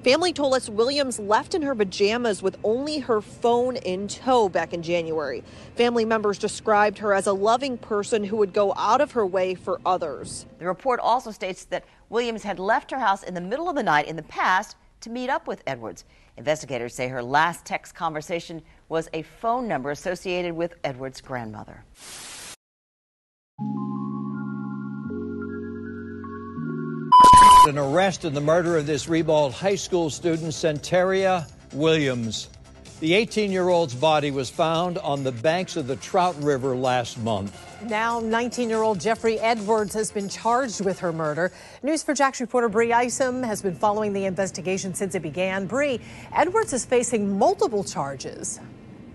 Family told us Williams left in her pajamas with only her phone in tow back in January. Family members described her as a loving person who would go out of her way for others. The report also states that Williams had left her house in the middle of the night in the past to meet up with Edwards. Investigators say her last text conversation was a phone number associated with Edwards' grandmother. An arrest in the murder of this Ribault High School student, Santeria Williams. The 18-year-old's body was found on the banks of the Trout River last month. Now, 19-year-old Jeffrey Edwards has been charged with her murder. News4JAX reporter Bree Isom has been following the investigation since it began. Bree, Edwards is facing multiple charges.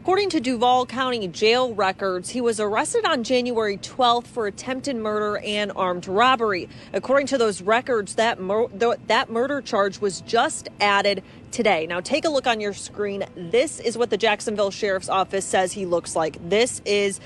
According to Duval County jail records, he was arrested on January 12th for attempted murder and armed robbery. According to those records, that murder charge was just added today. Now, take a look on your screen. This is what the Jacksonville Sheriff's Office says he looks like. This is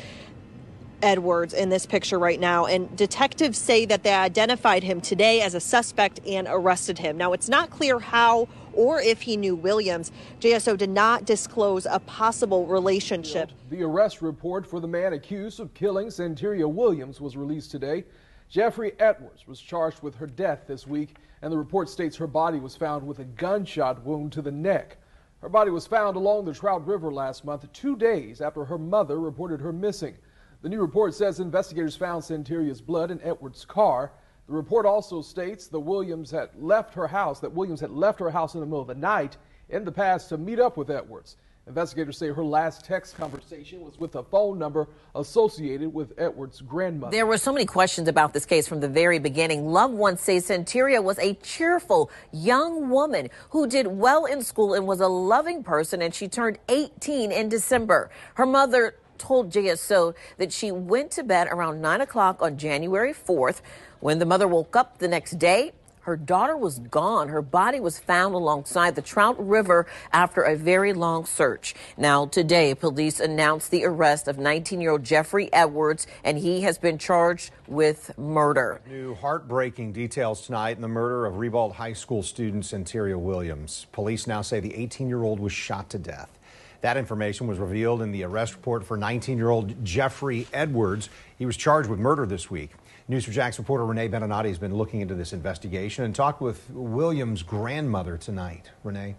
Edwards in this picture right now, and detectives say that they identified him today as a suspect and arrested him. Now, it's not clear how or if he knew Williams. JSO did not disclose a possible relationship. The arrest report for the man accused of killing Santeria Williams was released today. Jeffrey Edwards was charged with her death this week, and the report states her body was found with a gunshot wound to the neck. Her body was found along the Trout River last month, 2 days after her mother reported her missing. The new report says investigators found Santeria's blood in Edwards' car. The report also states that Williams had left her house in the middle of the night in the past to meet up with Edwards. Investigators say her last text conversation was with a phone number associated with Edwards' grandmother. There were so many questions about this case from the very beginning. Loved ones say Santeria was a cheerful young woman who did well in school and was a loving person, and she turned 18 in December. Her mother told JSO that she went to bed around 9 o'clock on January 4th. When the mother woke up the next day, her daughter was gone. Her body was found alongside the Trout River after a very long search. Now, today, police announced the arrest of 19-year-old Jeffrey Edwards, and he has been charged with murder. New heartbreaking details tonight in the murder of Ribault High School student Santeria Williams. Police now say the 18-year-old was shot to death. That information was revealed in the arrest report for 19-year-old Jeffrey Edwards. He was charged with murder this week. News4JAX reporter Renee Benenati has been looking into this investigation and talked with Williams' grandmother tonight. Renee?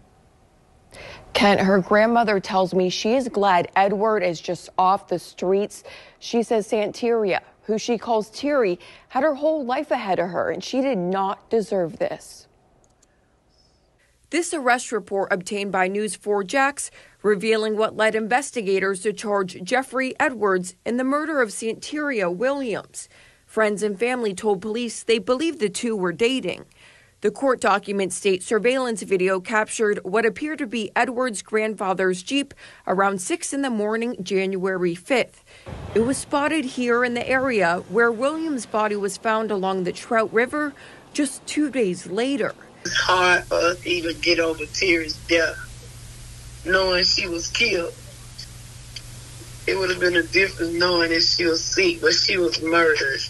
Kent, her grandmother tells me she is glad Edward is just off the streets. She says Santeria, who she calls Teary, had her whole life ahead of her, and she did not deserve this. This arrest report obtained by News4JAX revealing what led investigators to charge Jeffrey Edwards in the murder of Santeria Williams. Friends and family told police they believed the two were dating. The court documents state surveillance video captured what appeared to be Edwards' grandfather's Jeep around 6 in the morning, January 5th. It was spotted here in the area where Williams' body was found along the Trout River just 2 days later. It's hard for us to even get over Terry's death, knowing she was killed. It would have been a difference knowing that she was sick, but she was murdered.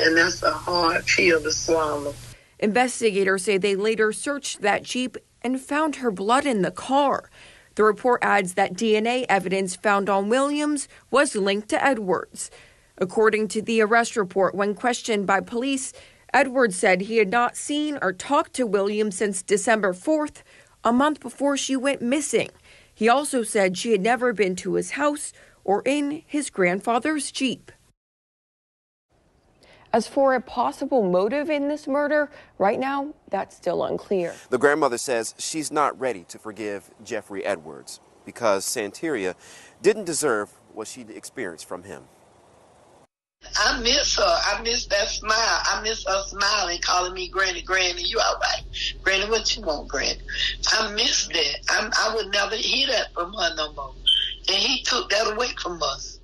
And that's a hard pill to swallow. Investigators say they later searched that Jeep and found her blood in the car. The report adds that DNA evidence found on Williams was linked to Edwards. According to the arrest report, when questioned by police, Edwards said he had not seen or talked to Williams since December 4th, a month before she went missing. He also said she had never been to his house or in his grandfather's Jeep. As for a possible motive in this murder, right now, that's still unclear. The grandmother says she's not ready to forgive Jeffrey Edwards because Santeria didn't deserve what she'd experienced from him. I miss her. I miss that smile. I miss her smiling, calling me Granny. Granny, you all right? Granny, what you want, Granny? I miss that. I would never hear that from her no more. And he took that away from us.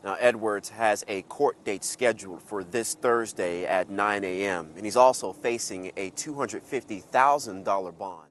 Now, Edwards has a court date scheduled for this Thursday at 9 a.m. and he's also facing a $250,000 bond.